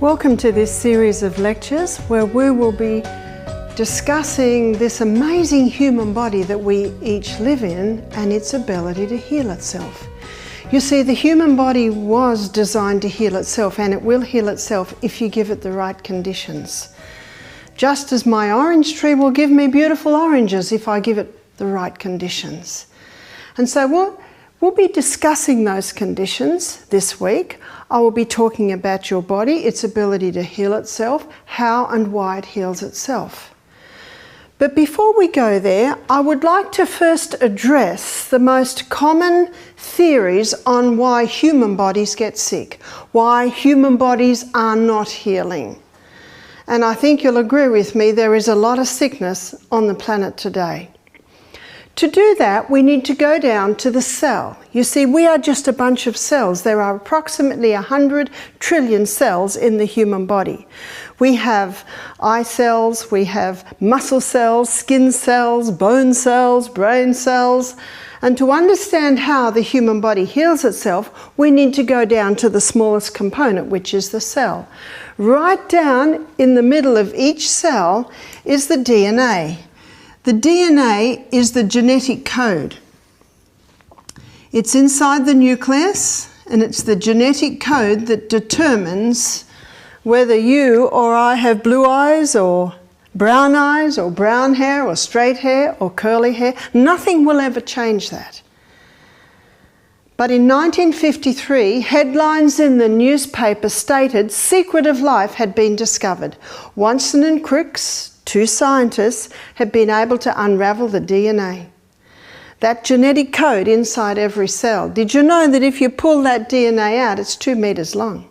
Welcome to this series of lectures where we will be discussing this amazing human body that we each live in and its ability to heal itself. You see, the human body was designed to heal itself, and it will heal itself if you give it the right conditions. Just as my orange tree will give me beautiful oranges if I give it the right conditions. And so we'll be discussing those conditions this week. I will be talking about your body, its ability to heal itself, how and why it heals itself. But before we go there, I would like to first address the most common theories on why human bodies get sick, why human bodies are not healing. And I think you'll agree with me, there is a lot of sickness on the planet today. To do that, we need to go down to the cell. You see, we are just a bunch of cells. There are approximately 100 trillion cells in the human body. We have eye cells, we have muscle cells, skin cells, bone cells, brain cells. And to understand how the human body heals itself, we need to go down to the smallest component, which is the cell. Right down in the middle of each cell is the DNA. The DNA is the genetic code. It's inside the nucleus, and it's the genetic code that determines whether you or I have blue eyes or brown hair or straight hair or curly hair. Nothing will ever change that. But in 1953, headlines in the newspaper stated Secret of Life had been discovered. Watson and Crick's, two scientists, have been able to unravel the DNA. That genetic code inside every cell. Did you know that if you pull that DNA out, it's 2 meters long?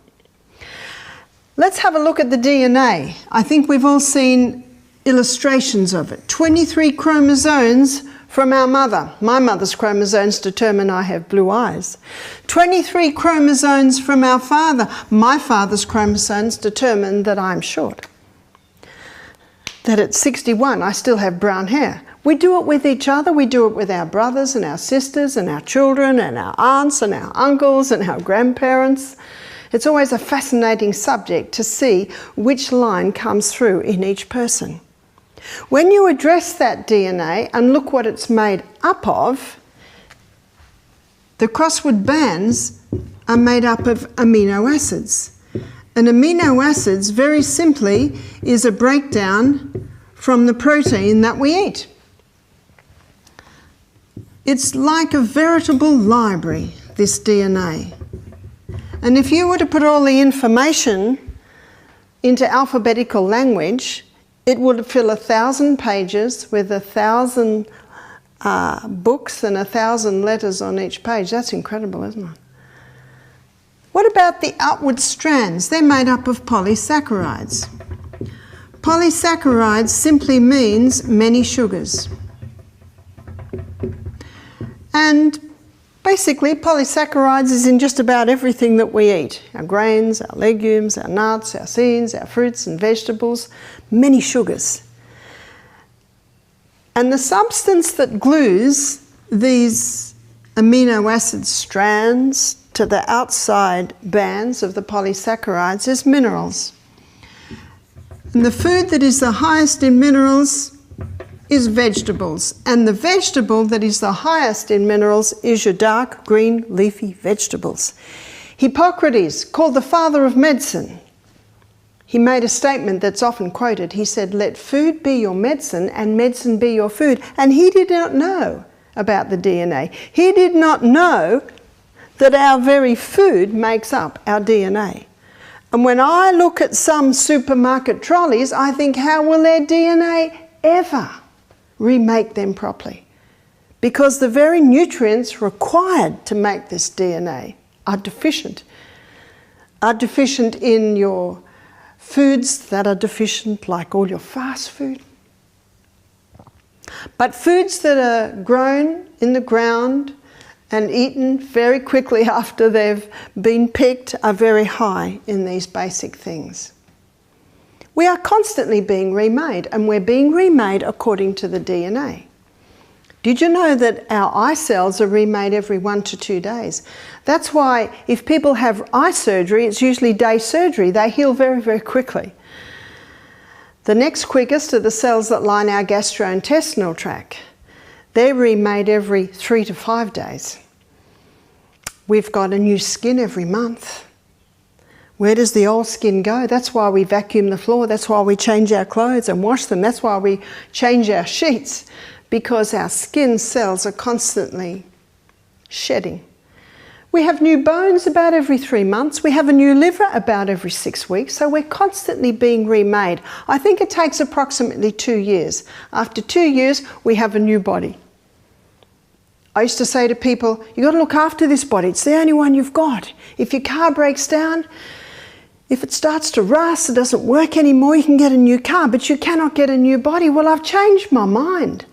Let's have a look at the DNA. I think we've all seen illustrations of it. 23 chromosomes from our mother. My mother's chromosomes determine I have blue eyes. 23 chromosomes from our father. My father's chromosomes determine that I'm short. That at 61 I still have brown hair. We do it with each other, we do it with our brothers and our sisters and our children and our aunts and our uncles and our grandparents. It's always a fascinating subject to see which line comes through in each person. When you address that DNA and look what it's made up of, the crossword bands are made up of amino acids. And amino acids, very simply, is a breakdown from the protein that we eat. It's like a veritable library, this DNA. And if you were to put all the information into alphabetical language, it would fill 1,000 pages with 1,000 books and 1,000 letters on each page. That's incredible, isn't it? What about the outward strands? They're made up of polysaccharides. Polysaccharides simply means many sugars. And basically, polysaccharides is in just about everything that we eat. Our grains, our legumes, our nuts, our seeds, our fruits and vegetables, many sugars. And the substance that glues these amino acid strands to the outside bands of the polysaccharides is minerals. And the food that is the highest in minerals is vegetables. And the vegetable that is the highest in minerals is your dark green leafy vegetables. Hippocrates, called the father of medicine, he made a statement that's often quoted. He said, "Let food be your medicine and medicine be your food." And he did not know about the DNA. He did not know that our very food makes up our DNA. And when I look at some supermarket trolleys, I think, how will their DNA ever remake them properly? Because the very nutrients required to make this DNA are deficient. Are deficient in your foods that are deficient, like all your fast food. But foods that are grown in the ground and eaten very quickly after they've been picked are very high in these basic things. We are constantly being remade, and we're being remade according to the DNA. Did you know that our eye cells are remade every 1 to 2 days? That's why if people have eye surgery, it's usually day surgery. They heal very, very quickly. The next quickest are the cells that line our gastrointestinal tract. They're remade every 3 to 5 days. We've got a new skin every month. Where does the old skin go? That's why we vacuum the floor. That's why we change our clothes and wash them. That's why we change our sheets, because our skin cells are constantly shedding. We have new bones about every 3 months. We have a new liver about every 6 weeks. So we're constantly being remade. I think it takes approximately 2 years. After 2 years, we have a new body. I used to say to people, you've got to look after this body. It's the only one you've got. If your car breaks down, if it starts to rust, it doesn't work anymore, you can get a new car, but you cannot get a new body. Well, I've changed my mind.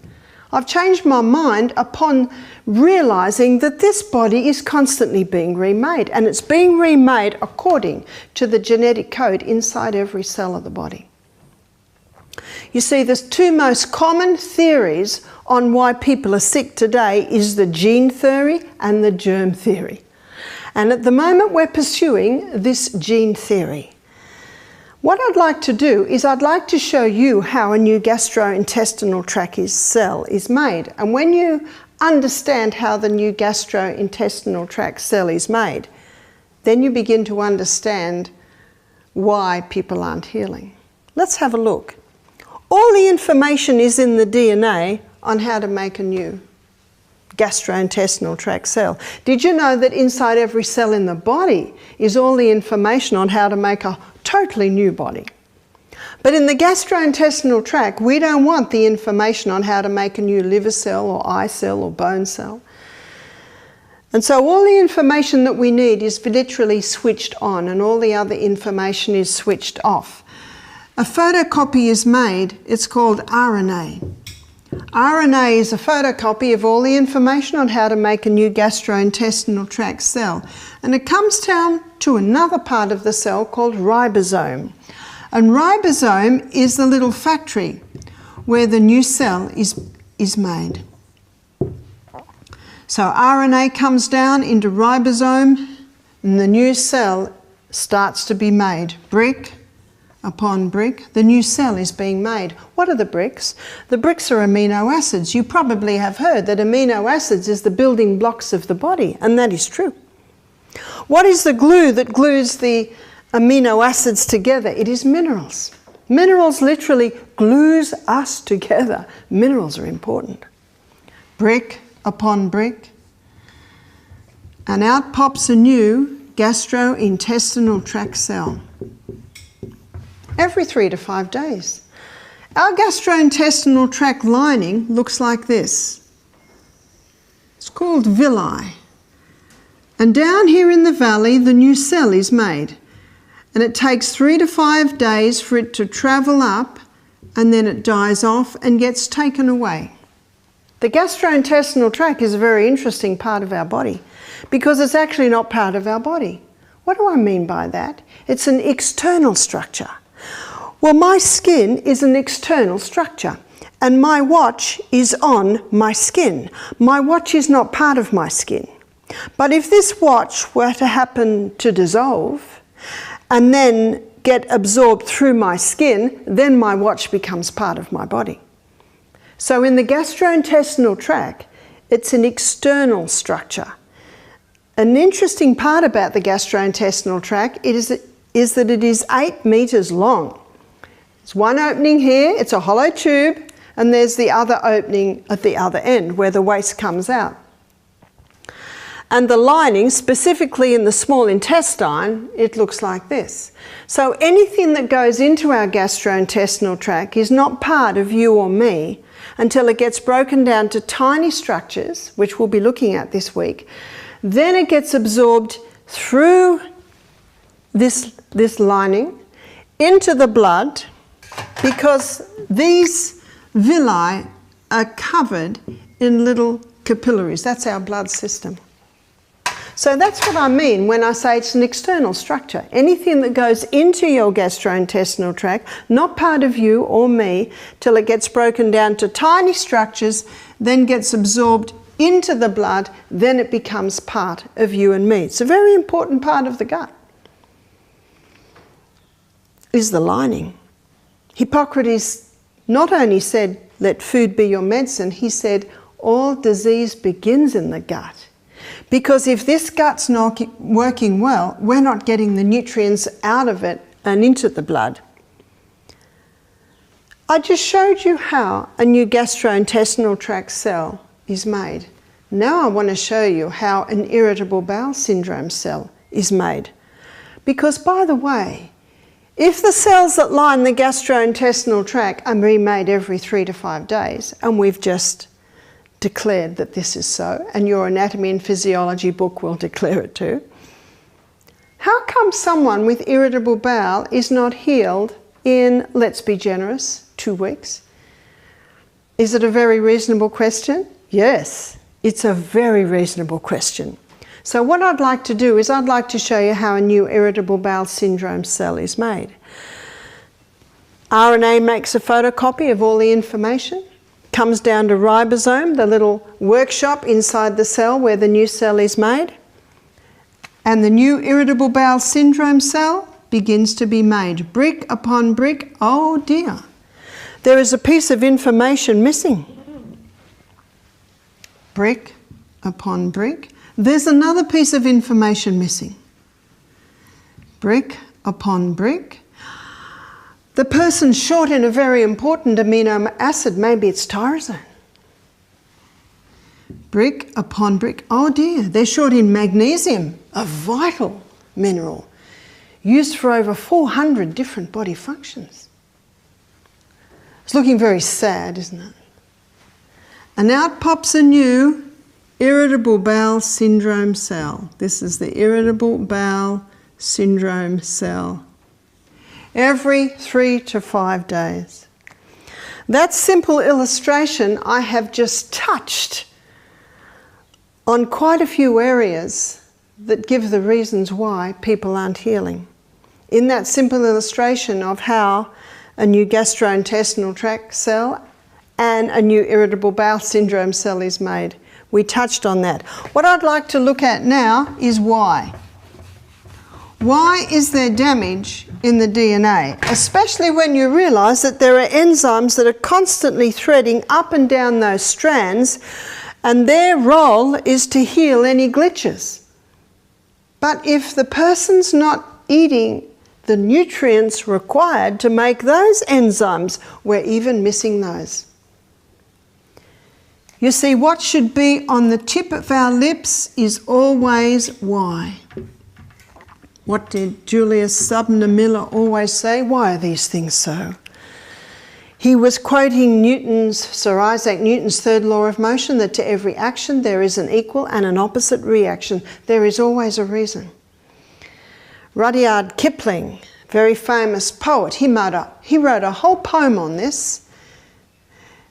I've changed my mind upon realizing that this body is constantly being remade, and it's being remade according to the genetic code inside every cell of the body. You see, the 2 most common theories on why people are sick today is the gene theory and the germ theory. And at the moment we're pursuing this gene theory. What I'd like to do is I'd like to show you how a new gastrointestinal tract cell is made. And when you understand how the new gastrointestinal tract cell is made, then you begin to understand why people aren't healing. Let's have a look. All the information is in the DNA on how to make a new gastrointestinal tract cell. Did you know that inside every cell in the body is all the information on how to make a totally new body? But in the gastrointestinal tract, we don't want the information on how to make a new liver cell or eye cell or bone cell. And so all the information that we need is literally switched on, and all the other information is switched off. A photocopy is made, it's called RNA. RNA is a photocopy of all the information on how to make a new gastrointestinal tract cell. And it comes down to another part of the cell called ribosome. And ribosome is the little factory where the new cell is made. So RNA comes down into ribosome and the new cell starts to be made. Brick upon brick, the new cell is being made. What are the bricks? The bricks are amino acids. You probably have heard that amino acids is the building blocks of the body, and that is true. What is the glue that glues the amino acids together? It is minerals. Minerals literally glues us together. Minerals are important. Brick upon brick, and out pops a new gastrointestinal tract cell. Every 3 to 5 days. Our gastrointestinal tract lining looks like this. It's called villi. And down here in the valley, the new cell is made. And it takes 3 to 5 days for it to travel up, and then it dies off and gets taken away. The gastrointestinal tract is a very interesting part of our body because it's actually not part of our body. What do I mean by that? It's an external structure. Well, my skin is an external structure, and my watch is on my skin. My watch is not part of my skin. But if this watch were to happen to dissolve and then get absorbed through my skin, then my watch becomes part of my body. So in the gastrointestinal tract, it's an external structure. An interesting part about the gastrointestinal tract is that it is 8 meters long. There's one opening here, it's a hollow tube, and there's the other opening at the other end where the waste comes out. And the lining, specifically in the small intestine, it looks like this. So anything that goes into our gastrointestinal tract is not part of you or me until it gets broken down to tiny structures, which we'll be looking at this week. Then it gets absorbed through this lining into the blood, because these villi are covered in little capillaries. That's our blood system. So that's what I mean when I say it's an external structure. Anything that goes into your gastrointestinal tract, not part of you or me, till it gets broken down to tiny structures, then gets absorbed into the blood, then it becomes part of you and me. It's a very important part of the gut, is the lining. Hippocrates not only said, let food be your medicine, he said, all disease begins in the gut. Because if this gut's not working well, we're not getting the nutrients out of it and into the blood. I just showed you how a new gastrointestinal tract cell is made. Now I want to show you how an irritable bowel syndrome cell is made. Because, by the way, if the cells that line the gastrointestinal tract are remade every 3 to 5 days, and we've just declared that this is so, and your anatomy and physiology book will declare it too, how come someone with irritable bowel is not healed in, let's be generous, 2 weeks? Is it a very reasonable question? Yes, it's a very reasonable question. So what I'd like to do is I'd like to show you how a new irritable bowel syndrome cell is made. RNA makes a photocopy of all the information, comes down to ribosome, the little workshop inside the cell where the new cell is made, and the new irritable bowel syndrome cell begins to be made, brick upon brick. Oh dear, there is a piece of information missing. Brick upon brick. There's another piece of information missing. Brick upon brick. The person's short in a very important amino acid, maybe it's tyrosine. Brick upon brick. Oh dear, they're short in magnesium, a vital mineral, used for over 400 different body functions. It's looking very sad, isn't it? And out pops a new irritable bowel syndrome cell. This is the irritable bowel syndrome cell. Every 3 to 5 days. That simple illustration, I have just touched on quite a few areas that give the reasons why people aren't healing. In that simple illustration of how a new gastrointestinal tract cell and a new irritable bowel syndrome cell is made, we touched on that. What I'd like to look at now is why. Why is there damage in the DNA? Especially when you realise that there are enzymes that are constantly threading up and down those strands, and their role is to heal any glitches. But if the person's not eating the nutrients required to make those enzymes, we're even missing those. You see, what should be on the tip of our lips is always why. What did Julius Sumner Miller always say? Why are these things so? He was quoting Sir Isaac Newton's third law of motion, that to every action there is an equal and an opposite reaction. There is always a reason. Rudyard Kipling, very famous poet, he wrote a whole poem on this.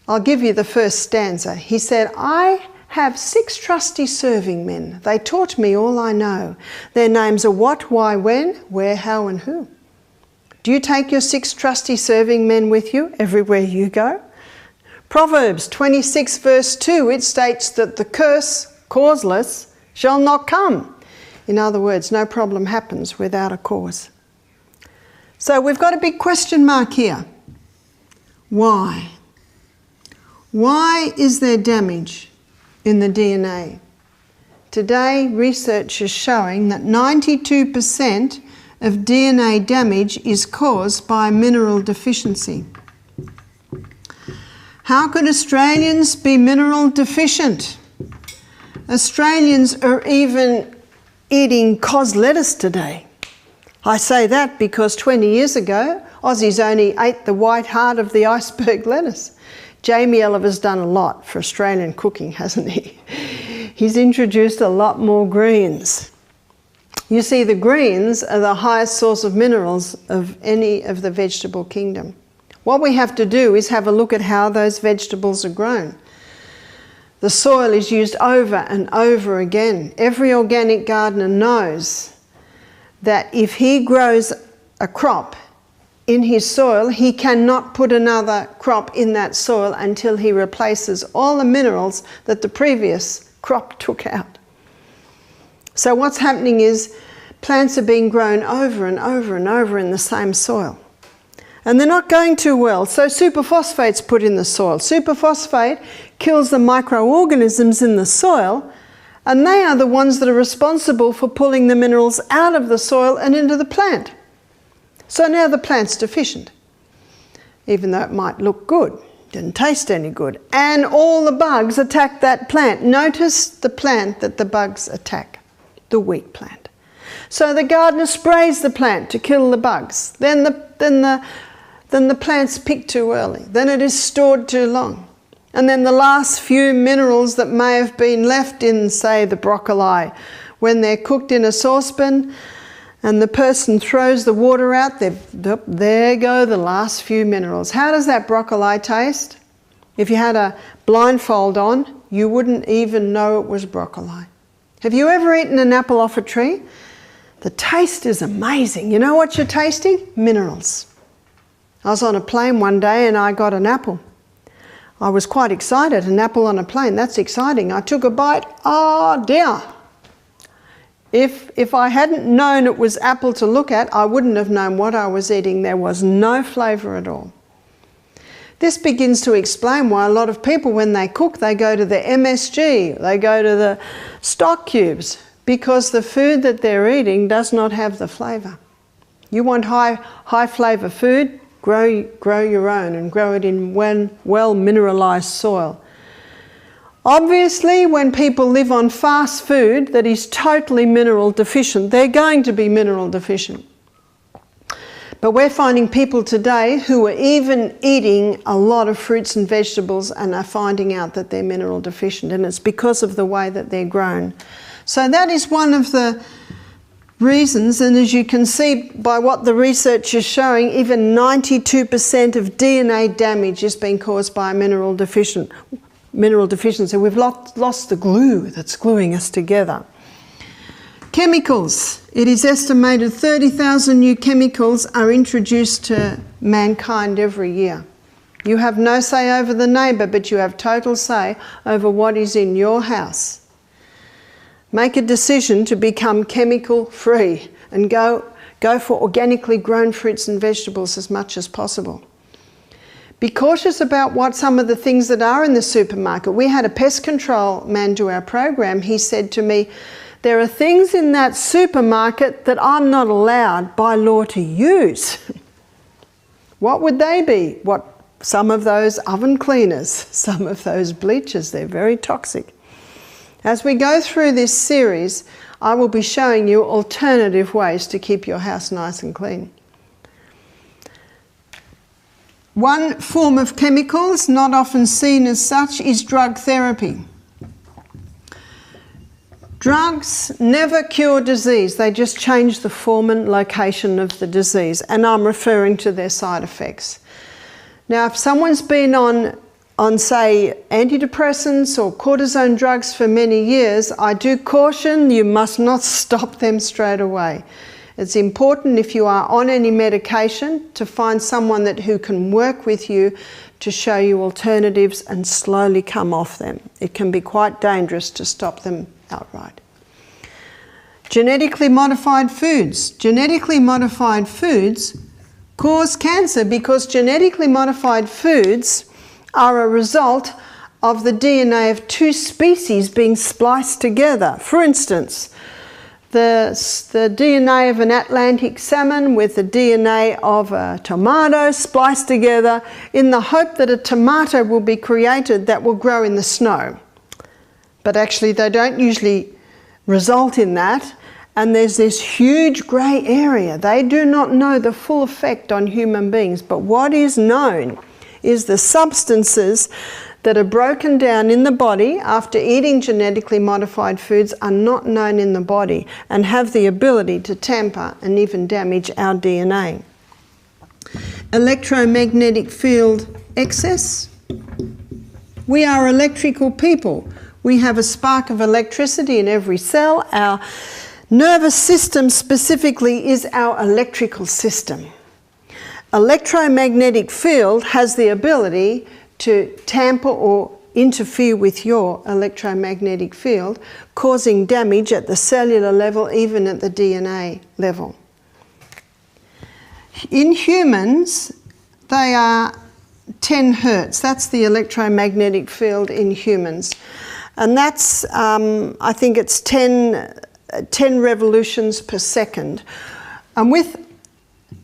I'll give you the first stanza. He said, I have 6 trusty serving men. They taught me all I know. Their names are what, why, when, where, how, and who. Do you take your 6 trusty serving men with you everywhere you go? Proverbs 26 verse 2, it states that the curse, causeless, shall not come. In other words, no problem happens without a cause. So we've got a big question mark here. Why? Why is there damage in the DNA? Today, research is showing that 92% of DNA damage is caused by mineral deficiency. How could Australians be mineral deficient? Australians are even eating cos lettuce today. I say that because 20 years ago, Aussies only ate the white heart of the iceberg lettuce. Jamie Oliver's done a lot for Australian cooking, hasn't he? He's introduced a lot more greens. You see, the greens are the highest source of minerals of any of the vegetable kingdom. What we have to do is have a look at how those vegetables are grown. The soil is used over and over again. Every organic gardener knows that if he grows a crop in his soil, he cannot put another crop in that soil until he replaces all the minerals that the previous crop took out. So what's happening is plants are being grown over and over and over in the same soil. And they're not going too well, so superphosphate's put in the soil. Superphosphate kills the microorganisms in the soil, and they are the ones that are responsible for pulling the minerals out of the soil and into the plant. So now the plant's deficient, even though it might look good, didn't taste any good. And all the bugs attack that plant. Notice the plant that the bugs attack, the wheat plant. So the gardener sprays the plant to kill the bugs. Then the plant's picked too early. Then it is stored too long. And then the last few minerals that may have been left in, say, the broccoli, when they're cooked in a saucepan and the person throws the water out, there go the last few minerals. How does that broccoli taste? If you had a blindfold on, you wouldn't even know it was broccoli. Have you ever eaten an apple off a tree? The taste is amazing. You know what you're tasting? Minerals. I was on a plane one day and I got an apple. I was quite excited. An apple on a plane, that's exciting. I took a bite. Oh dear. If I hadn't known it was apple to look at, I wouldn't have known what I was eating. There was no flavour at all. This begins to explain why a lot of people, when they cook, they go to the MSG, they go to the stock cubes, because the food that they're eating does not have the flavour. You want high flavour food? Grow your own, and grow it in well mineralised soil. Obviously, when people live on fast food that is totally mineral deficient, they're going to be mineral deficient. But we're finding people today who are even eating a lot of fruits and vegetables and are finding out that they're mineral deficient, and it's because of the way that they're grown. So that is one of the reasons, and as you can see by what the research is showing, even 92% of DNA damage is being caused by mineral deficiency. We've lost the glue that's gluing us together. Chemicals. It is estimated 30,000 new chemicals are introduced to mankind every year. You have no say over the neighbour, but you have total say over what is in your house. Make a decision to become chemical free and go for organically grown fruits and vegetables as much as possible. Be cautious about what some of the things that are in the supermarket. We had a pest control man do our program. He said to me, there are things in that supermarket that I'm not allowed by law to use. What would they be? Some of those oven cleaners, some of those bleachers, they're very toxic. As we go through this series, I will be showing you alternative ways to keep your house nice and clean. One form of chemicals, not often seen as such, is drug therapy. Drugs never cure disease, they just change the form and location of the disease, and I'm referring to their side effects. Now, if someone's been on say, antidepressants or cortisone drugs for many years, I do caution you must not stop them straight away. It's important, if you are on any medication, to find someone who can work with you to show you alternatives and slowly come off them. It can be quite dangerous to stop them outright. Genetically modified foods. Genetically modified foods cause cancer because genetically modified foods are a result of the DNA of two species being spliced together. For instance, the DNA of an Atlantic salmon with the DNA of a tomato spliced together in the hope that a tomato will be created that will grow in the snow. But actually they don't usually result in that, and there's this huge grey area. They do not know the full effect on human beings, but what is known is the substances that are broken down in the body after eating genetically modified foods are not known in the body and have the ability to tamper and even damage our DNA. Electromagnetic field excess. We are electrical people. We have a spark of electricity in every cell. Our nervous system specifically is our electrical system. electromagnetic field has the ability to tamper or interfere with your electromagnetic field, causing damage at the cellular level, even at the DNA level. In humans, they are 10 hertz. That's the electromagnetic field in humans. And that's, I think it's 10 revolutions per second. And with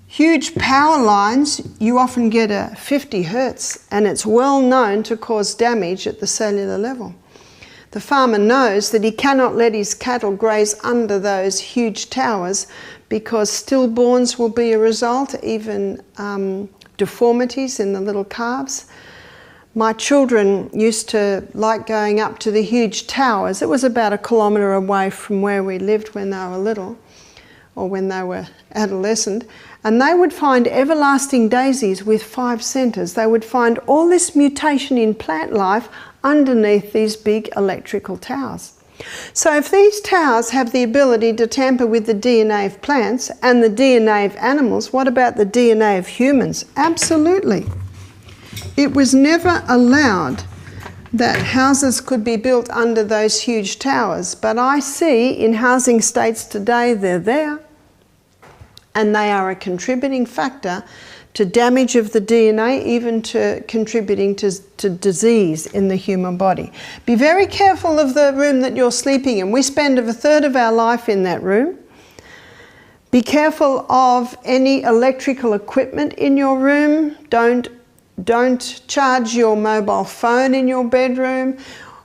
huge power lines, you often get a 50 hertz, and it's well known to cause damage at the cellular level. The farmer knows that he cannot let his cattle graze under those huge towers because stillborns will be a result, even deformities in the little calves. My children used to like going up to the huge towers. It was about 1 kilometre away from where we lived when they were little, or when they were adolescent, and they would find everlasting daisies with 5 centres. They would find all this mutation in plant life underneath these big electrical towers. So if these towers have the ability to tamper with the DNA of plants and the DNA of animals, what about the DNA of humans? Absolutely. It was never allowed that houses could be built under those huge towers, but I see in housing states today they're there, and they are a contributing factor to damage of the DNA, even to contributing to disease in the human body. Be very careful of the room that you're sleeping in. We spend 1/3 of our life in that room. Be careful of any electrical equipment in your room. Don't charge your mobile phone in your bedroom,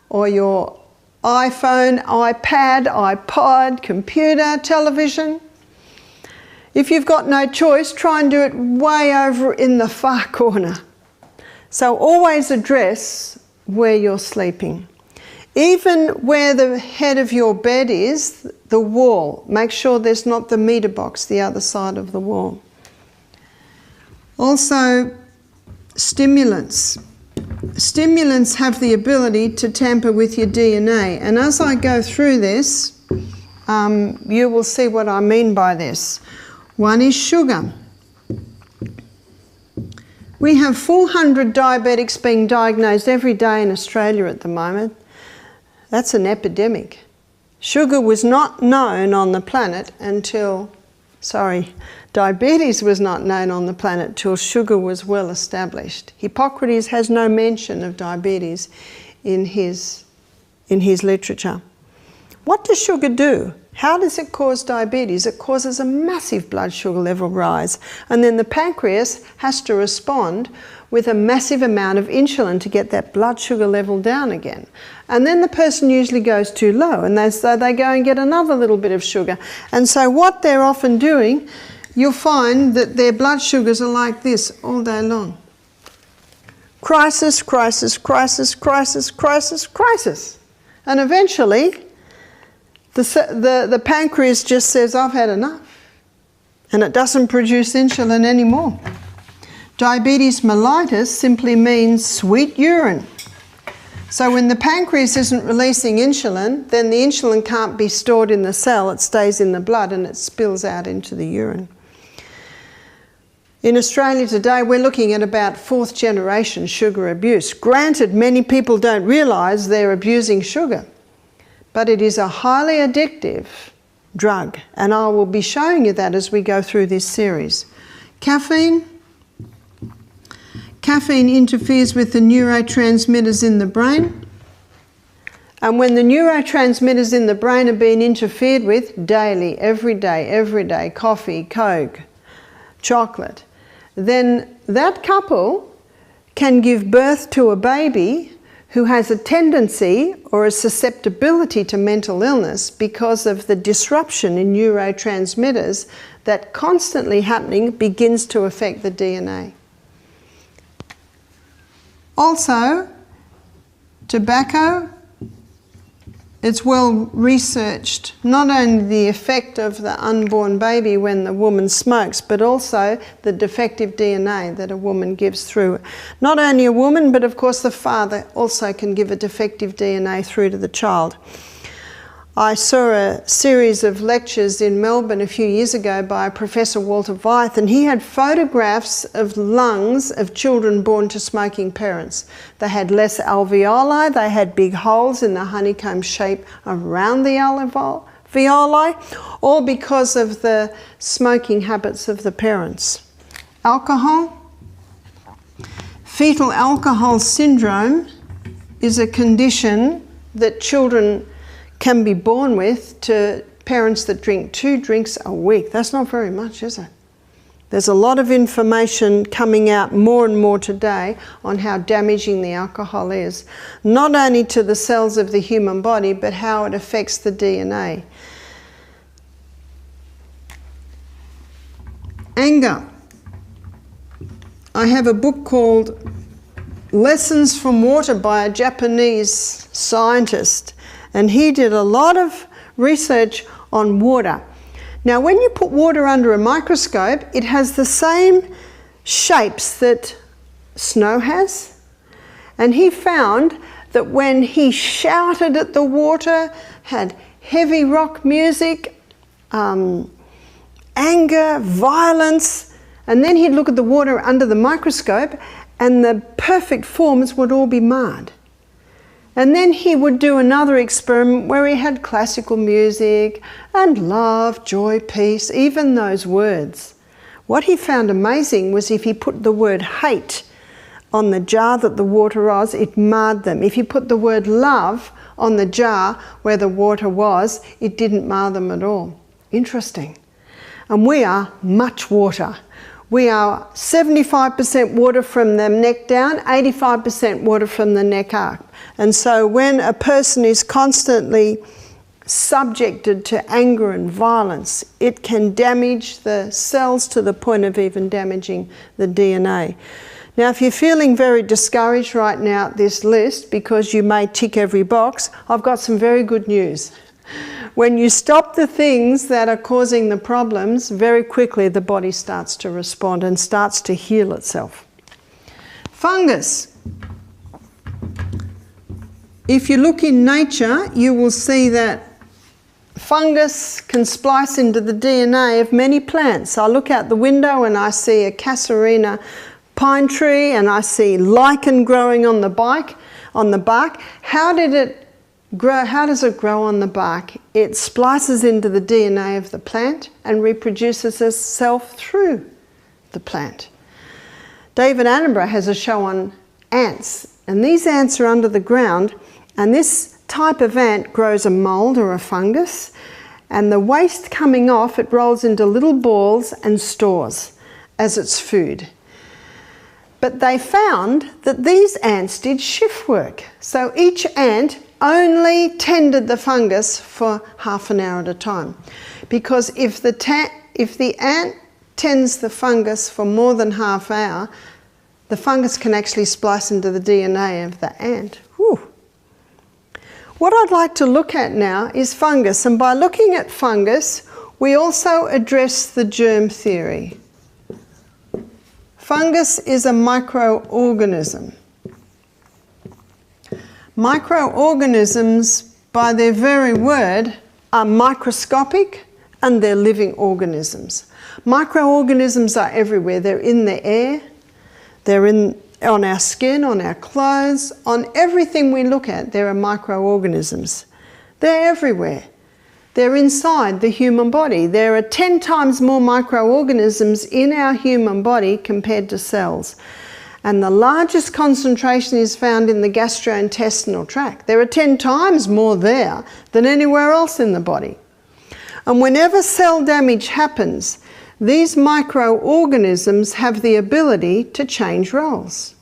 or your iPhone, iPad, iPod, computer, television. If you've got no choice, try and do it way over in the far corner. So always address where you're sleeping. Even where the head of your bed is, the wall, make sure there's not the meter box the other side of the wall. Also, stimulants. Stimulants have the ability to tamper with your DNA, and as I go through this, you will see what I mean by this. One is sugar. We have 400 diabetics being diagnosed every day in Australia at the moment. That's an epidemic. Sugar was not known on the planet until, diabetes was not known on the planet till sugar was well established. Hippocrates has no mention of diabetes in his literature. What does sugar do? How does it cause diabetes? It causes a massive blood sugar level rise, and then the pancreas has to respond with a massive amount of insulin to get that blood sugar level down again. And then the person usually goes too low, and so they go and get another little bit of sugar. And so what they're often doing, you'll find that their blood sugars are like this all day long. Crisis, crisis, crisis, crisis, crisis, crisis. And eventually, the pancreas just says, I've had enough, and it doesn't produce insulin anymore. Diabetes mellitus simply means sweet urine. So when the pancreas isn't releasing insulin, then the insulin can't be stored in the cell, it stays in the blood and it spills out into the urine. In Australia today, we're looking at about 4th generation sugar abuse. Granted, many people don't realise they're abusing sugar, but it is a highly addictive drug, and I will be showing you that as we go through this series. Caffeine. Caffeine interferes with the neurotransmitters in the brain, and when the neurotransmitters in the brain are being interfered with daily, every day, coffee, Coke, chocolate, then that couple can give birth to a baby who has a tendency or a susceptibility to mental illness because of the disruption in neurotransmitters that constantly happening begins to affect the DNA. Also, tobacco, it's well researched, not only the effect of the unborn baby when the woman smokes, but also the defective DNA that a woman gives through. Not only a woman, but of course the father also can give a defective DNA through to the child. I saw a series of lectures in Melbourne a few years ago by Professor Walter Veith, and he had photographs of lungs of children born to smoking parents. They had less alveoli, they had big holes in the honeycomb shape around the alveoli, all because of the smoking habits of the parents. Alcohol. Fetal alcohol syndrome is a condition that children can be born with to parents that drink 2 drinks a week. That's not very much, is it? There's a lot of information coming out more and more today on how damaging the alcohol is, not only to the cells of the human body, but how it affects the DNA. Anger. I have a book called Lessons from Water by a Japanese scientist, and he did a lot of research on water. Now, when you put water under a microscope, it has the same shapes that snow has, and he found that when he shouted at the water, had heavy rock music, anger, violence, and then he'd look at the water under the microscope and the perfect forms would all be marred. And then he would do another experiment where he had classical music and love, joy, peace, even those words. What he found amazing was if he put the word hate on the jar that the water was, it marred them. If you put the word love on the jar where the water was, it didn't mar them at all. Interesting. And we are much water. We are 75% water from the neck down, 85% water from the neck up. And so when a person is constantly subjected to anger and violence, it can damage the cells to the point of even damaging the DNA. Now, if you're feeling very discouraged right now at this list because you may tick every box, I've got some very good news. When you stop the things that are causing the problems, very quickly the body starts to respond and starts to heal itself. Fungus. If you look in nature, you will see that fungus can splice into the DNA of many plants. I look out the window and I see a Casuarina pine tree and I see lichen growing on the bark. How did it grow? How does it grow on the bark? It splices into the DNA of the plant and reproduces itself through the plant. David Attenborough has a show on ants, and these ants are under the ground, and this type of ant grows a mold or a fungus, and the waste coming off, it rolls into little balls and stores as its food. But they found that these ants did shift work. So each ant only tended the fungus for half an hour at a time. Because if the ant tends the fungus for more than half an hour, the fungus can actually splice into the DNA of the ant. Whew. What I'd like to look at now is fungus, and by looking at fungus, we also address the germ theory. Fungus is a microorganism. Microorganisms, by their very word, are microscopic and they're living organisms. Microorganisms are everywhere. They're in the air, they're on our skin, on our clothes, on everything we look at, there are microorganisms. They're everywhere. They're inside the human body. There are 10 times more microorganisms in our human body compared to cells. And the largest concentration is found in the gastrointestinal tract. There are 10 times more there than anywhere else in the body. And whenever cell damage happens, these microorganisms have the ability to change roles.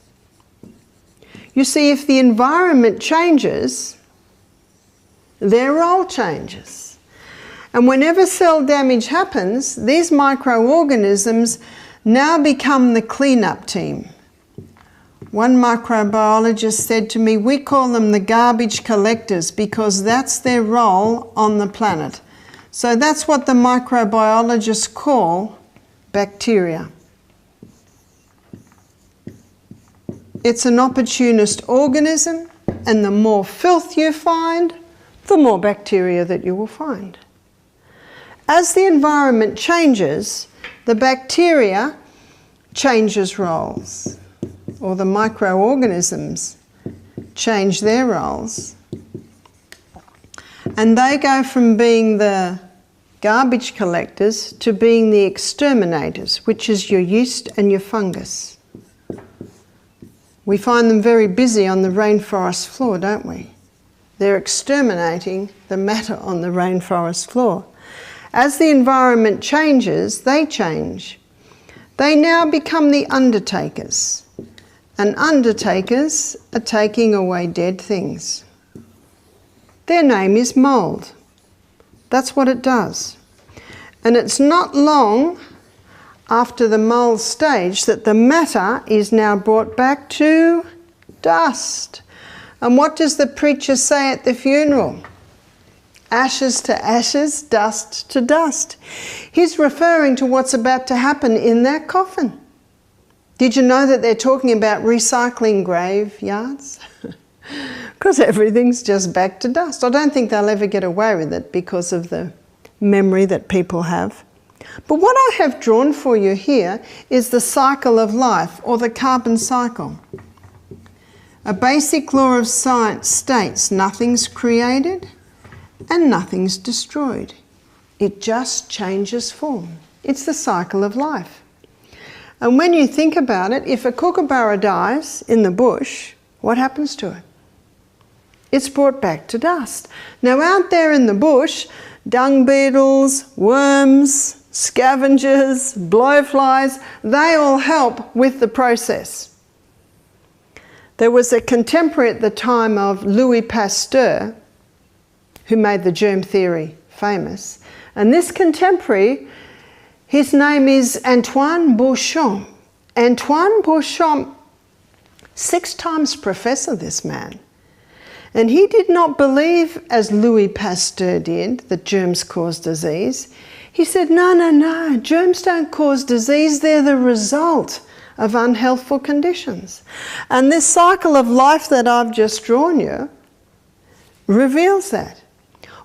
You see, if the environment changes, their role changes. And whenever cell damage happens, these microorganisms now become the cleanup team. One microbiologist said to me, we call them the garbage collectors because that's their role on the planet. So that's what the microbiologists call bacteria. It's an opportunist organism, and the more filth you find, the more bacteria that you will find. As the environment changes, the bacteria changes roles, or the microorganisms change their roles. And they go from being the garbage collectors to being the exterminators, which is your yeast and your fungus. We find them very busy on the rainforest floor, don't we? They're exterminating the matter on the rainforest floor. As the environment changes, they change. They now become the undertakers. And undertakers are taking away dead things. Their name is mould. That's what it does. And it's not long after the mould stage that the matter is now brought back to dust. And what does the preacher say at the funeral? Ashes to ashes, dust to dust. He's referring to what's about to happen in that coffin. Did you know that they're talking about recycling graveyards? Because everything's just back to dust. I don't think they'll ever get away with it because of the memory that people have. But what I have drawn for you here is the cycle of life, or the carbon cycle. A basic law of science states nothing's created and nothing's destroyed. It just changes form. It's the cycle of life. And when you think about it, if a kookaburra dies in the bush, what happens to it? It's brought back to dust. Now out there in the bush, dung beetles, worms, scavengers, blowflies, they all help with the process. There was a contemporary at the time of Louis Pasteur who made the germ theory famous. And this contemporary, his name is Antoine Beauchamp. Antoine Beauchamp, 6 times professor, this man. And he did not believe, as Louis Pasteur did, that germs cause disease. He said, no, germs don't cause disease, they're the result of unhealthful conditions. And this cycle of life that I've just drawn you reveals that.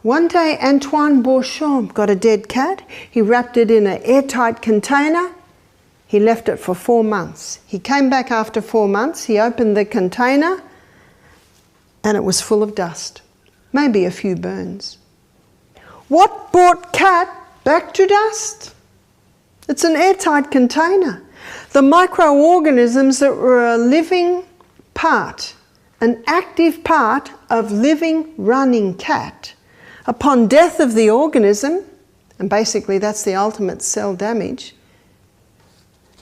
One day Antoine Beauchamp got a dead cat, he wrapped it in an airtight container, he left it for 4 months. He came back after 4 months, he opened the container and it was full of dust, maybe a few burns. What brought cat back to dust? It's an airtight container. The microorganisms that were a living part, an active part of living, running cat, upon death of the organism, and basically that's the ultimate cell damage,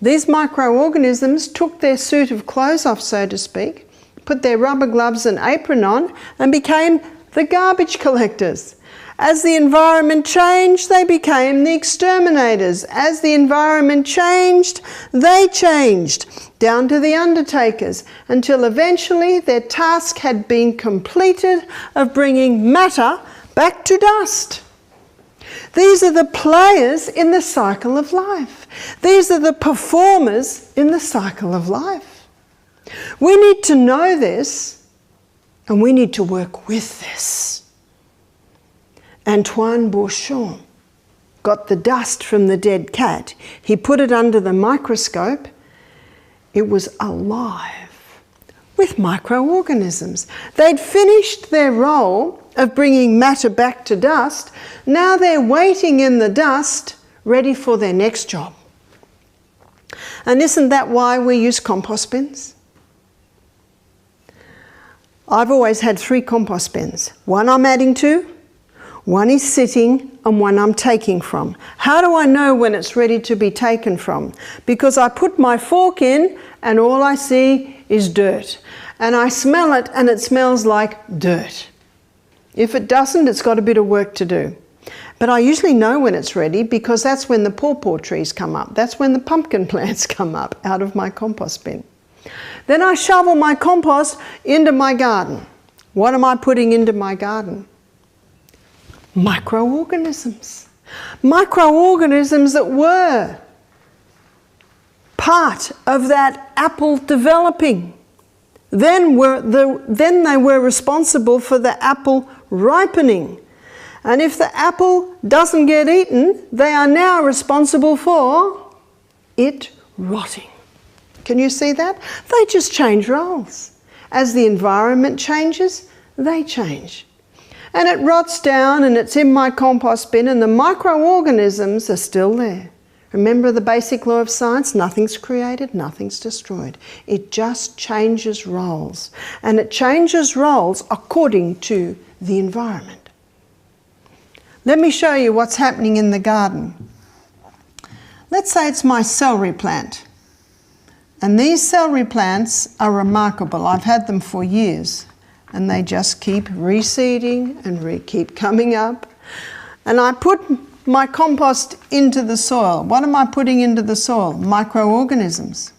these microorganisms took their suit of clothes off, so to speak, put their rubber gloves and apron on, and became the garbage collectors. As the environment changed, they became the exterminators. As the environment changed, they changed, down to the undertakers, until eventually their task had been completed of bringing matter back to dust. These are the players in the cycle of life. These are the performers in the cycle of life. We need to know this, and we need to work with this. Antoine Beauchamp got the dust from the dead cat. He put it under the microscope. It was alive with microorganisms. They'd finished their role of bringing matter back to dust. Now they're waiting in the dust, ready for their next job. And isn't that why we use compost bins? I've always had 3 compost bins. One I'm adding to, one is sitting, and one I'm taking from. How do I know when it's ready to be taken from? Because I put my fork in and all I see is dirt. And I smell it and it smells like dirt. If it doesn't, it's got a bit of work to do. But I usually know when it's ready because that's when the pawpaw trees come up. That's when the pumpkin plants come up out of my compost bin. Then I shovel my compost into my garden. What am I putting into my garden? Microorganisms. Microorganisms that were part of that apple developing. Then they were responsible for the apple ripening. And if the apple doesn't get eaten, they are now responsible for it rotting. Can you see that? They just change roles. As the environment changes, they change. And it rots down and it's in my compost bin and the microorganisms are still there. Remember the basic law of science? Nothing's created, nothing's destroyed. It just changes roles. And it changes roles according to the environment. Let me show you what's happening in the garden. Let's say it's my celery plant. And these celery plants are remarkable. I've had them for years. And they just keep reseeding and keep coming up. And I put my compost into the soil. What am I putting into the soil? Microorganisms.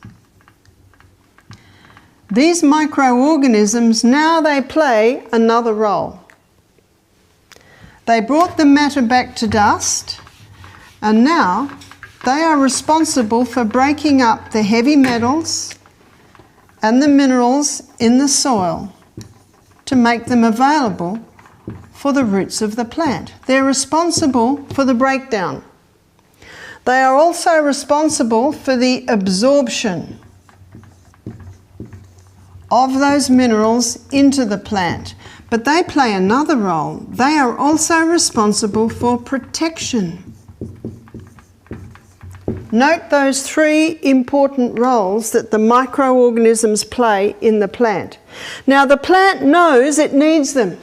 These microorganisms, now they play another role. They brought the matter back to dust, and now they are responsible for breaking up the heavy metals and the minerals in the soil to make them available for the roots of the plant. They're responsible for the breakdown. They are also responsible for the absorption of those minerals into the plant. But they play another role. They are also responsible for protection. Note those three important roles that the microorganisms play in the plant. Now the plant knows it needs them.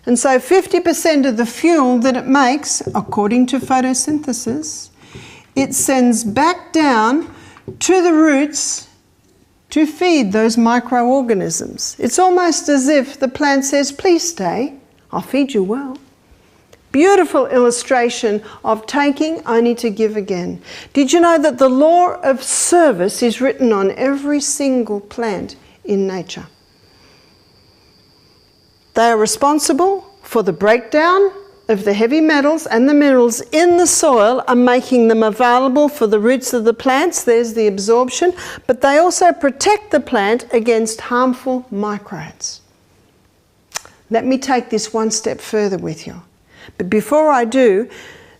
And so 50% of the fuel that it makes, according to photosynthesis, it sends back down to the roots to feed those microorganisms. It's almost as if the plant says, please stay, I'll feed you well. Beautiful illustration of taking only to give again. Did you know that the law of service is written on every single plant in nature? They are responsible for the breakdown of the heavy metals and the minerals in the soil and making them available for the roots of the plants. There's the absorption. But they also protect the plant against harmful microbes. Let me take this one step further with you. But before I do,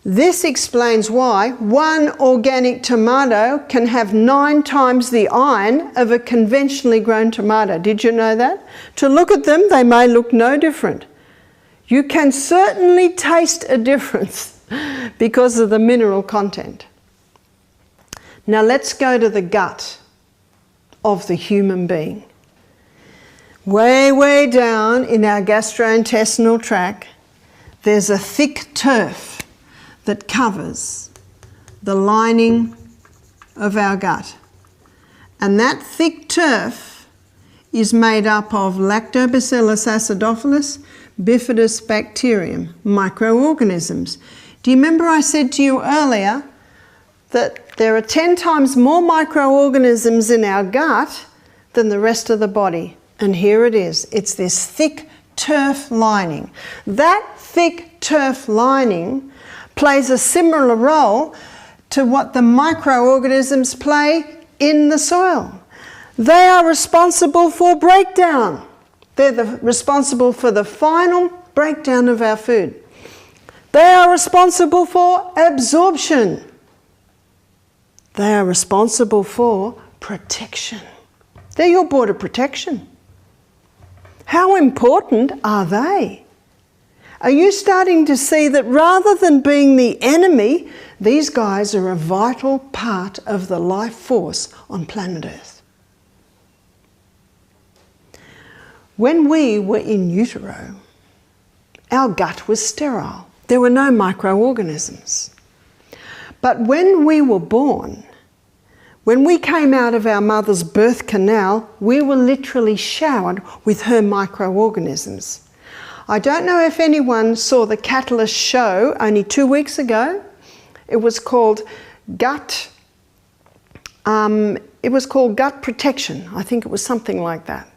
this explains why one organic tomato can have 9 times the iron of a conventionally grown tomato. Did you know that? To look at them, they may look no different. You can certainly taste a difference because of the mineral content. Now let's go to the gut of the human being. Way down in our gastrointestinal tract, there's a thick turf that covers the lining of our gut. And that thick turf is made up of Lactobacillus acidophilus, bifidus bacterium, microorganisms. Do you remember I said to you earlier that there are 10 times more microorganisms in our gut than the rest of the body? And here it is. It's this thick turf lining. That thick turf lining plays a similar role to what the microorganisms play in the soil. They are responsible for breakdown. They're responsible for the final breakdown of our food. They are responsible for absorption. They are responsible for protection. They're your border protection. How important are they? Are you starting to see that rather than being the enemy, these guys are a vital part of the life force on planet Earth? When we were in utero, our gut was sterile. There were no microorganisms. But when we were born, when we came out of our mother's birth canal, we were literally showered with her microorganisms. I don't know if anyone saw the Catalyst show only 2 weeks ago. It was called Gut Protection. I think it was something like that.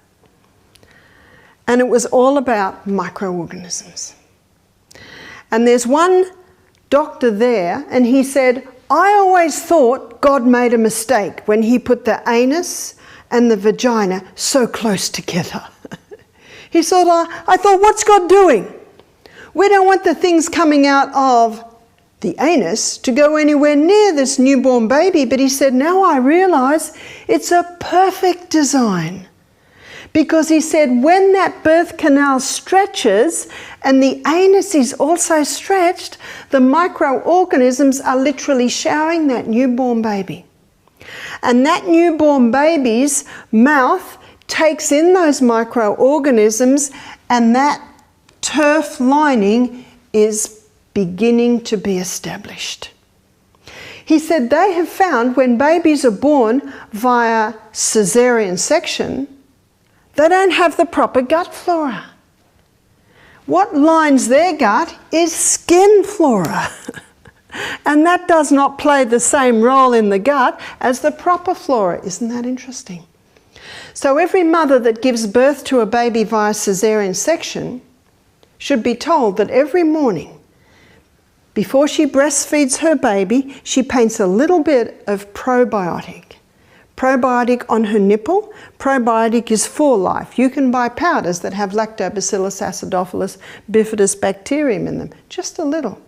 And it was all about microorganisms. And there's one doctor there, and he said, I always thought God made a mistake when he put the anus and the vagina so close together. He thought, I thought, what's God doing? We don't want the things coming out of the anus to go anywhere near this newborn baby. But he said, now I realise it's a perfect design. Because he said when that birth canal stretches and the anus is also stretched, the microorganisms are literally showering that newborn baby. And that newborn baby's mouth takes in those microorganisms, and that turf lining is beginning to be established. He said they have found when babies are born via caesarean section, they don't have the proper gut flora. What lines their gut is skin flora. And that does not play the same role in the gut as the proper flora. Isn't that interesting? So every mother that gives birth to a baby via caesarean section should be told that every morning, before she breastfeeds her baby, she paints a little bit of probiotic. Probiotic on her nipple. Probiotic is for life. You can buy powders that have Lactobacillus acidophilus bifidus bacterium in them, just a little.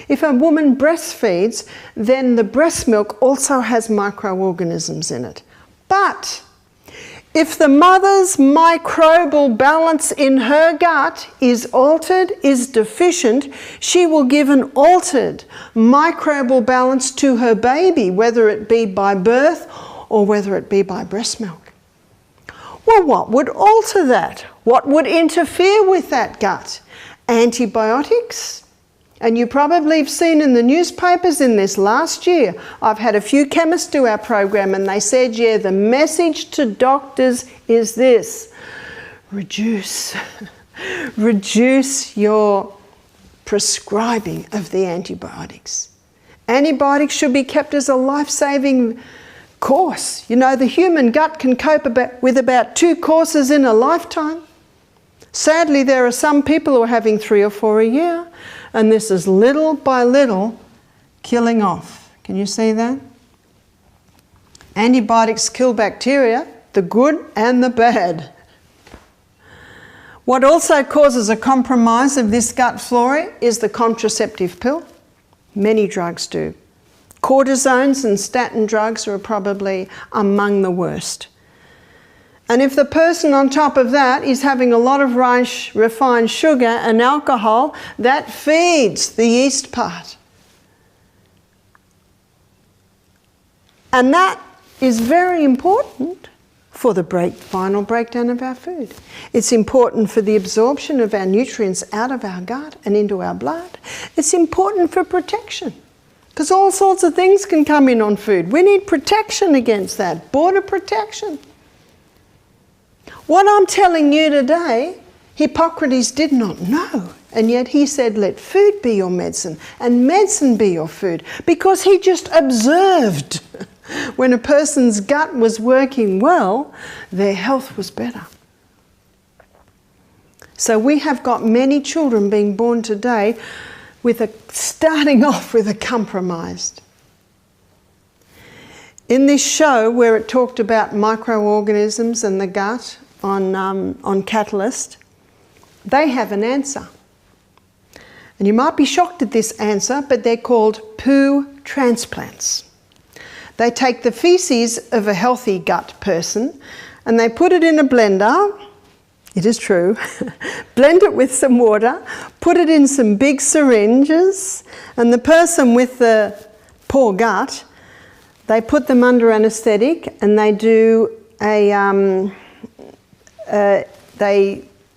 If a woman breastfeeds, then the breast milk also has microorganisms in it. But if the mother's microbial balance in her gut is altered, is deficient, she will give an altered microbial balance to her baby, whether it be by birth or whether it be by breast milk. Well, what would alter that? What would interfere with that gut? Antibiotics? And you probably have seen in the newspapers in this last year, I've had a few chemists do our program and they said, yeah, the message to doctors is this: reduce your prescribing of the antibiotics. Antibiotics should be kept as a life-saving course. You know, the human gut can cope with about 2 courses in a lifetime. Sadly, there are some people who are having 3 or 4 a year, and this is little by little killing off. Can you see that? Antibiotics kill bacteria, the good and the bad. What also causes a compromise of this gut flora is the contraceptive pill. Many drugs do. Cortisones and statin drugs are probably among the worst. And if the person on top of that is having a lot of refined sugar and alcohol, that feeds the yeast part. And that is very important for the final breakdown of our food. It's important for the absorption of our nutrients out of our gut and into our blood. It's important for protection, because all sorts of things can come in on food. We need protection against that, border protection. What I'm telling you today, Hippocrates did not know, and yet he said, let food be your medicine and medicine be your food, because he just observed when a person's gut was working well, their health was better. So we have got many children being born today starting off with a compromised. In this show where it talked about microorganisms and the gut on Catalyst, they have an answer. And you might be shocked at this answer, but they're called poo transplants. They take the feces of a healthy gut person and they put it in a blender. It is true. Blend it with some water, put it in some big syringes, and the person with the poor gut, they put them under anaesthetic and they do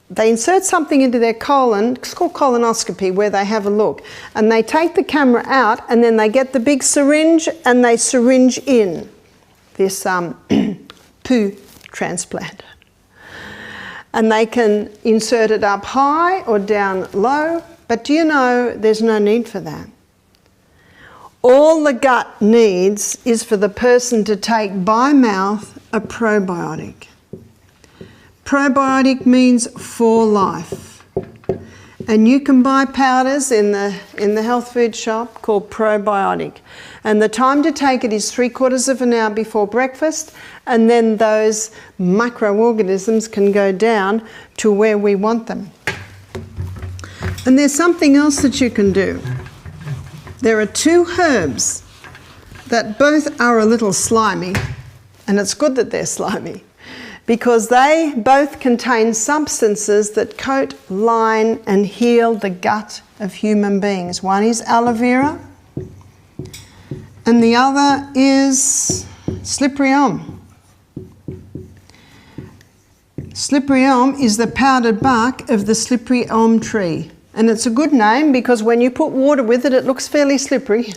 they insert something into their colon. It's called colonoscopy, where they have a look. And they take the camera out and then they get the big syringe and they syringe in this poo transplant. And they can insert it up high or down low, but do you know there's no need for that? All the gut needs is for the person to take by mouth a probiotic. Probiotic means for life. And you can buy powders in the health food shop called probiotic. And the time to take it is 3/4 of an hour before breakfast, and then those microorganisms can go down to where we want them. And there's something else that you can do. There are two herbs that both are a little slimy, and it's good that they're slimy, because they both contain substances that coat, line and heal the gut of human beings. One is aloe vera and the other is slippery elm. Slippery elm is the powdered bark of the slippery elm tree, and it's a good name because when you put water with it, it looks fairly slippery.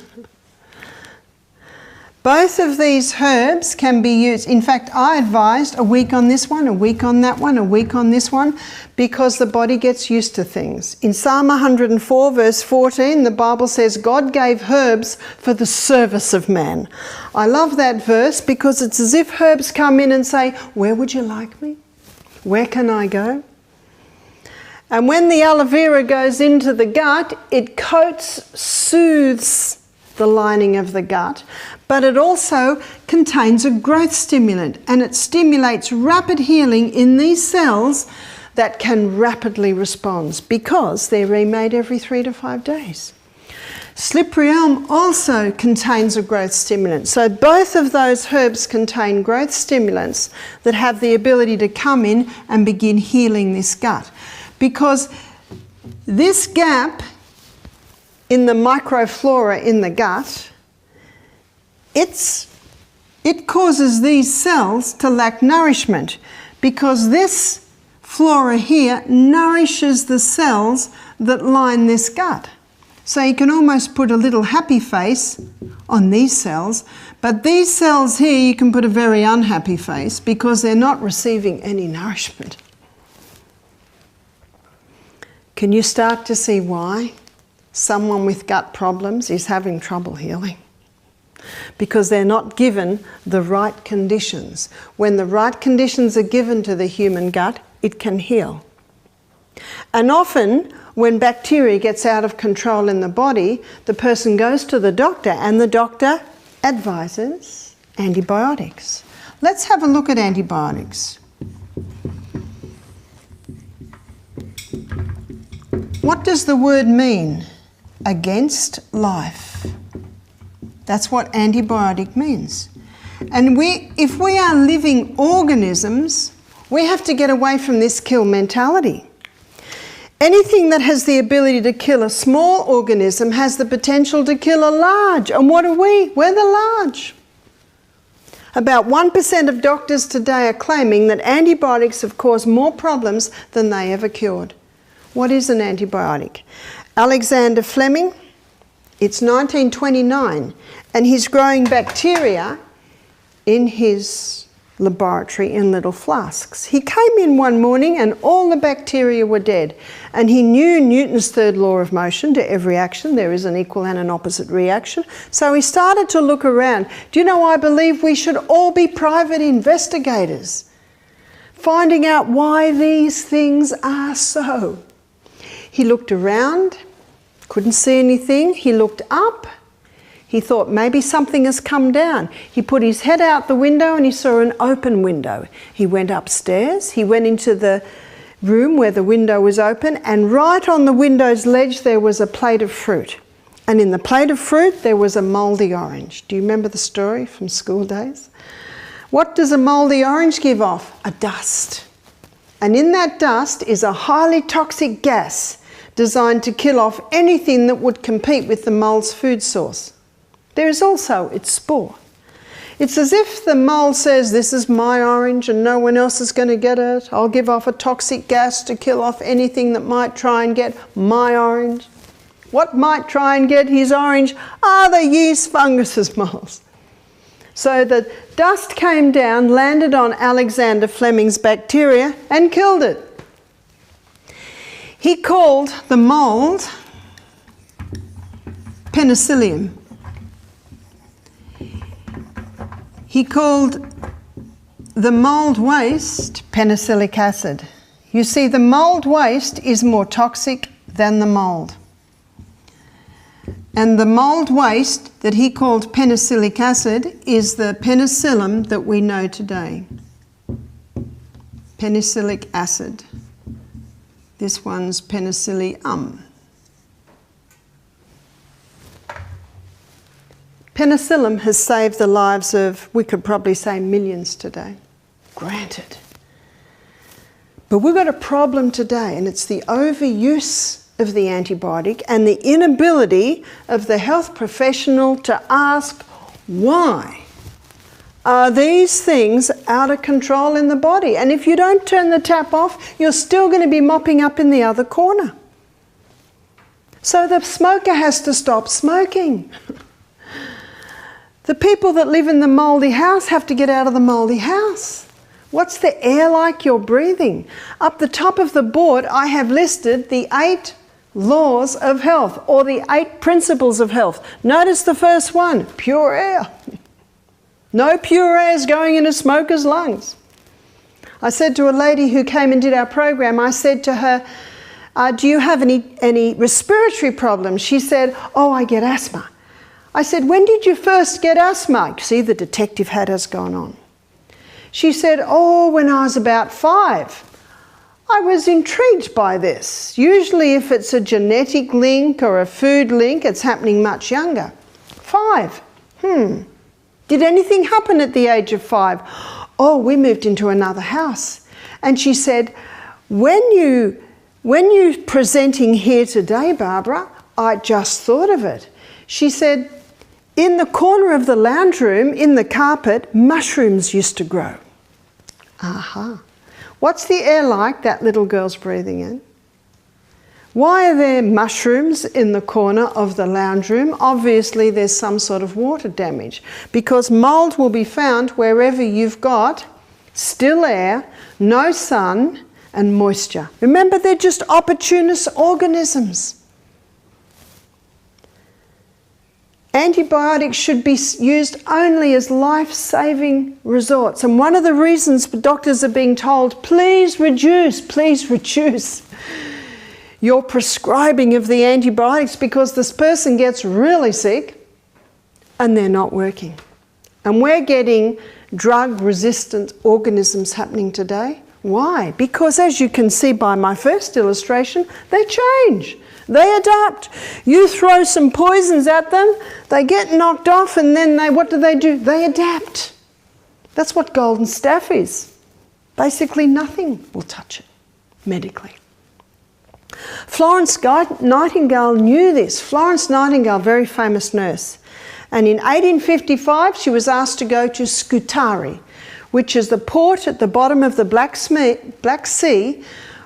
Both of these herbs can be used. In fact, I advised a week on this one, a week on that one, a week on this one, because the body gets used to things. In Psalm 104 verse 14, the Bible says, God gave herbs for the service of man. I love that verse because it's as if herbs come in and say, where would you like me? Where can I go? And when the aloe vera goes into the gut, it coats, soothes the lining of the gut, but it also contains a growth stimulant, and it stimulates rapid healing in these cells that can rapidly respond because they're remade every 3 to 5 days. Slippery elm also contains a growth stimulant. So both of those herbs contain growth stimulants that have the ability to come in and begin healing this gut. Because this gap in the microflora in the gut, it causes these cells to lack nourishment, because this flora here nourishes the cells that line this gut. So you can almost put a little happy face on these cells, but these cells here you can put a very unhappy face because they're not receiving any nourishment. Can you start to see why someone with gut problems is having trouble healing? Because they're not given the right conditions. When the right conditions are given to the human gut, it can heal. And often, when bacteria gets out of control in the body, the person goes to the doctor and the doctor advises antibiotics. Let's have a look at antibiotics. What does the word mean? Against life. That's what antibiotic means. And if we are living organisms, we have to get away from this kill mentality. Anything that has the ability to kill a small organism has the potential to kill a large. And what are we? We're the large. About 1% of doctors today are claiming that antibiotics have caused more problems than they ever cured. What is an antibiotic? Alexander Fleming, it's 1929, and he's growing bacteria in his laboratory in little flasks. He came in one morning and all the bacteria were dead, and he knew Newton's third law of motion: to every action there is an equal and an opposite reaction. So he started to look around. Do you know, I believe we should all be private investigators, finding out why these things are so. He looked around, couldn't see anything. He looked up. He thought maybe something has come down. He put his head out the window and he saw an open window. He went upstairs. He went into the room where the window was open, and right on the window's ledge there was a plate of fruit. And in the plate of fruit there was a mouldy orange. Do you remember the story from school days? What does a mouldy orange give off? A dust. And in that dust is a highly toxic gas designed to kill off anything that would compete with the mould's food source. There is also its spore. It's as if the mould says, this is my orange and no one else is going to get it. I'll give off a toxic gas to kill off anything that might try and get my orange. What might try and get his orange are the yeast, funguses, molds. So the dust came down, landed on Alexander Fleming's bacteria and killed it. He called the mould penicillium. He called the mould waste penicillic acid. You see, the mould waste is more toxic than the mould. And the mould waste that he called penicillic acid is the penicillin that we know today. Penicillic acid. This one's penicillium. Penicillin has saved the lives of, we could probably say, millions today. Granted. But we've got a problem today, and it's the overuse of the antibiotic and the inability of the health professional to ask, why are these things out of control in the body? And if you don't turn the tap off, you're still going to be mopping up in the other corner. So the smoker has to stop smoking. The people that live in the mouldy house have to get out of the mouldy house. What's the air like you're breathing? Up the top of the board, I have listed the 8 laws of health, or the 8 principles of health. Notice the first one, pure air. No pure air is going into smokers' lungs. I said to a lady who came and did our program, I said to her, do you have any respiratory problems? She said, oh, I get asthma. I said, when did you first get asthma? See, the detective hat has gone on. She said, oh, when I was about 5. I was intrigued by this. Usually if it's a genetic link or a food link, it's happening much younger. 5. Did anything happen at the age of 5? Oh, we moved into another house. And she said, when you presenting here today, Barbara, I just thought of it. She said, in the corner of the lounge room, in the carpet, mushrooms used to grow. Aha. What's the air like that little girl's breathing in? Why are there mushrooms in the corner of the lounge room? Obviously there's some sort of water damage, because mould will be found wherever you've got still air, no sun and moisture. Remember, they're just opportunist organisms. Antibiotics should be used only as life-saving resorts. And one of the reasons doctors are being told, please reduce your prescribing of the antibiotics, because this person gets really sick and they're not working. And we're getting drug-resistant organisms happening today. Why? Because as you can see by my first illustration, they change. They adapt. You throw some poisons at them, they get knocked off, and then what do? They adapt. That's what golden staph is. Basically nothing will touch it medically. Florence Nightingale knew this. Florence Nightingale, very famous nurse. And in 1855 she was asked to go to Scutari, which is the port at the bottom of the Black Sea,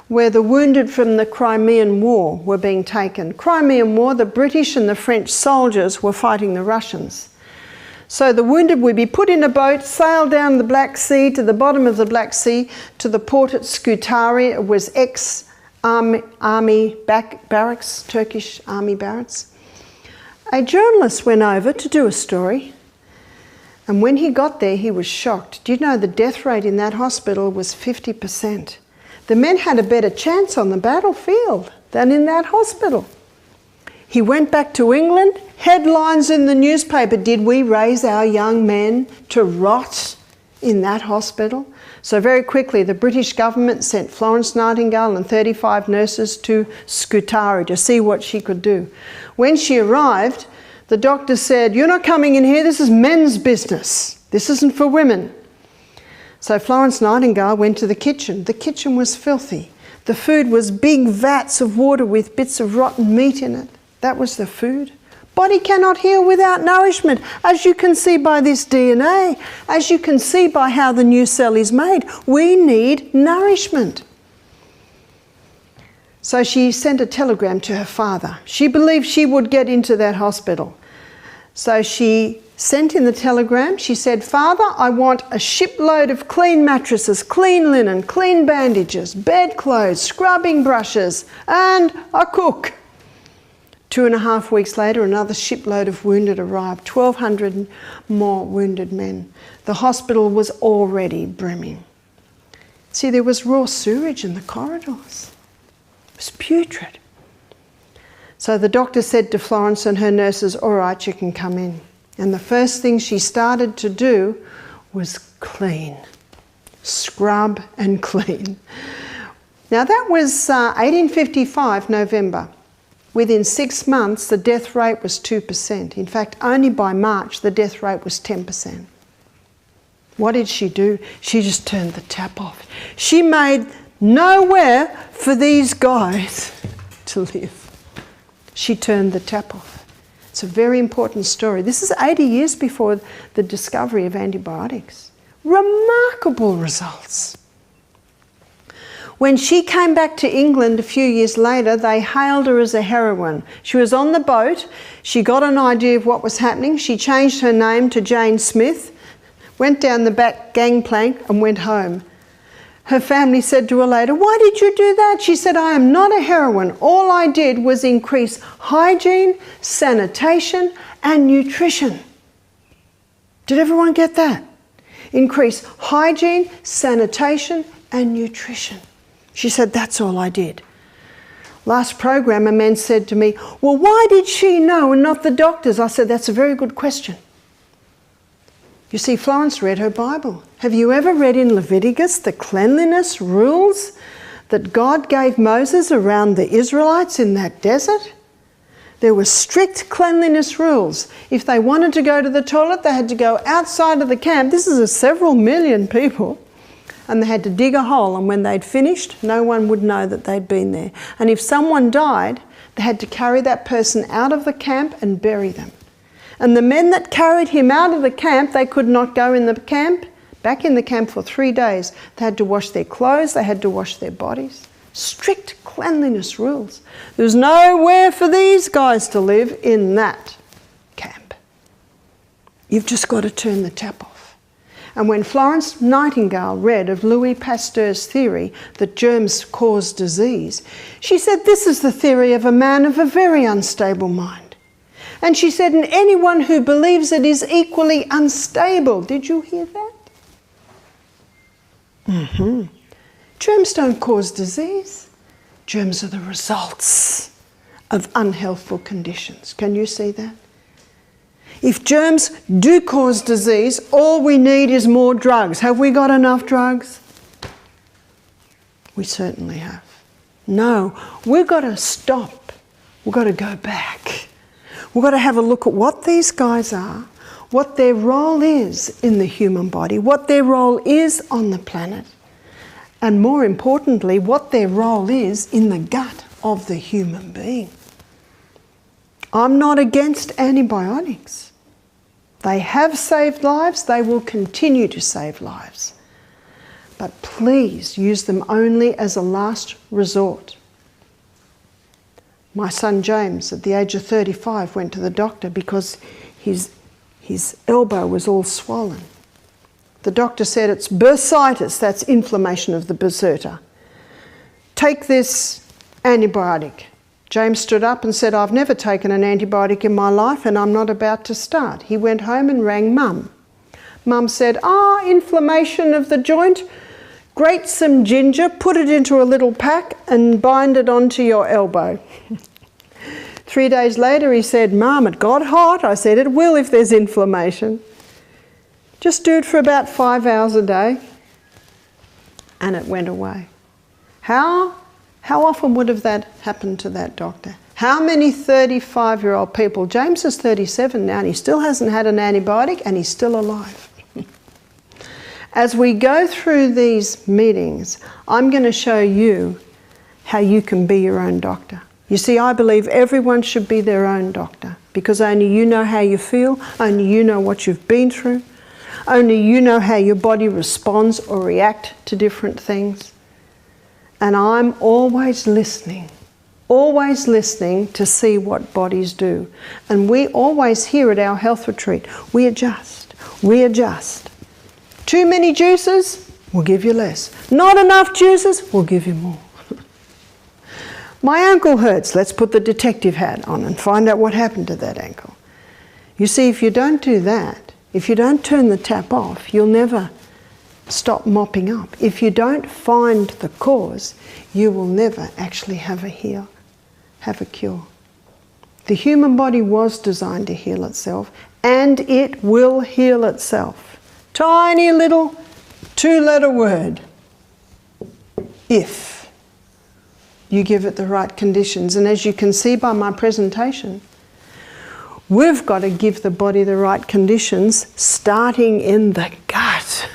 where the wounded from the Crimean War were being taken. Crimean War, the British and the French soldiers were fighting the Russians. So the wounded would be put in a boat, sail down the Black Sea to the bottom of the Black Sea to the port at Scutari. It was ex-army barracks, Turkish army barracks. A journalist went over to do a story, and when he got there he was shocked. Do you know the death rate in that hospital was 50%? The men had a better chance on the battlefield than in that hospital. He went back to England, headlines in the newspaper, did we raise our young men to rot in that hospital? So very quickly the British government sent Florence Nightingale and 35 nurses to Scutari to see what she could do. When she arrived, the doctor said, you're not coming in here, this is men's business. This isn't for women. So Florence Nightingale went to the kitchen. The kitchen was filthy. The food was big vats of water with bits of rotten meat in it. That was the food. Body cannot heal without nourishment, as you can see by this DNA, as you can see by how the new cell is made. We need nourishment. So she sent a telegram to her father. She believed she would get into that hospital. So she sent in the telegram. She said, Father, I want a shipload of clean mattresses, clean linen, clean bandages, bedclothes, scrubbing brushes, and a cook. 2.5 weeks later, another shipload of wounded arrived, 1,200 more wounded men. The hospital was already brimming. See, there was raw sewage in the corridors. It was putrid. So the doctor said to Florence and her nurses, all right, you can come in. And the first thing she started to do was clean. Scrub and clean. Now that was 1855, November. Within 6 months, the death rate was 2%. In fact, only by March, the death rate was 10%. What did she do? She just turned the tap off. She made nowhere for these guys to live. She turned the tap off. It's a very important story. This is 80 years before the discovery of antibiotics. Remarkable results. When she came back to England a few years later, they hailed her as a heroine. She was on the boat. She got an idea of what was happening. She changed her name to Jane Smith, went down the back gangplank and went home. Her family said to her later, "Why did you do that?" She said, "I am not a heroine. All I did was increase hygiene, sanitation and nutrition." Did everyone get that? Increase hygiene, sanitation and nutrition. She said, "That's all I did." Last program, a man said to me, "Well, why did she know and not the doctors?" I said, "That's a very good question." You see, Florence read her Bible. Have you ever read in Leviticus the cleanliness rules that God gave Moses around the Israelites in that desert? There were strict cleanliness rules. If they wanted to go to the toilet, they had to go outside of the camp. This is several million people. And they had to dig a hole, and when they'd finished, no one would know that they'd been there. And if someone died, they had to carry that person out of the camp and bury them. And the men that carried him out of the camp, they could not go in the camp, back in the camp for 3 days. They had to wash their clothes, they had to wash their bodies. Strict cleanliness rules. There's nowhere for these guys to live in that camp. You've just got to turn the tap off. And when Florence Nightingale read of Louis Pasteur's theory that germs cause disease, she said, "This is the theory of a man of a very unstable mind." And she said, "And anyone who believes it is equally unstable." Did you hear that? Germs don't cause disease. Germs are the results of unhealthful conditions. Can you see that? If germs do cause disease, all we need is more drugs. Have we got enough drugs? We certainly have. No, we've got to stop. We've got to go back. We've got to have a look at what these guys are, what their role is in the human body, what their role is on the planet, and more importantly, what their role is in the gut of the human being. I'm not against antibiotics. They have saved lives, they will continue to save lives. But please use them only as a last resort. My son James, at the age of 35, went to the doctor because his elbow was all swollen. The doctor said it's bursitis, that's inflammation of the bursa. Take this antibiotic. James stood up and said, "I've never taken an antibiotic in my life and I'm not about to start." He went home and rang Mum. Mum said, "Inflammation of the joint. Grate some ginger, put it into a little pack and bind it onto your elbow." 3 days later he said, "Mum, it got hot." I said, "It will if there's inflammation. Just do it for about 5 hours a day." And it went away. How often would have that happened to that doctor? How many 35-year-old people? James is 37 now and he still hasn't had an antibiotic and he's still alive. As we go through these meetings, I'm going to show you how you can be your own doctor. You see, I believe everyone should be their own doctor because only you know how you feel, only you know what you've been through, only you know how your body responds or reacts to different things. And I'm always listening to see what bodies do. And we always here at our health retreat, we adjust. Too many juices, we'll give you less. Not enough juices, we'll give you more. My ankle hurts, let's put the detective hat on and find out what happened to that ankle. You see, if you don't do that, if you don't turn the tap off, you'll never stop mopping up. If you don't find the cause, you will never actually have a cure. The human body was designed to heal itself, and it will heal itself. Tiny little 2-letter word. If you give it the right conditions. And as you can see by my presentation, we've got to give the body the right conditions, starting in the gut.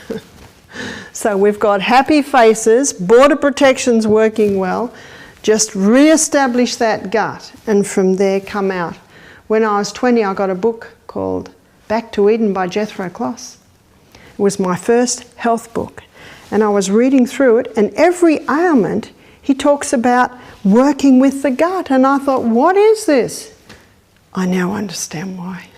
So we've got happy faces, border protection's working well, just re-establish that gut, and from there come out. When I was 20, I got a book called Back to Eden by Jethro Kloss. It was my first health book, and I was reading through it, and every ailment he talks about working with the gut, and I thought, what is this? I now understand why.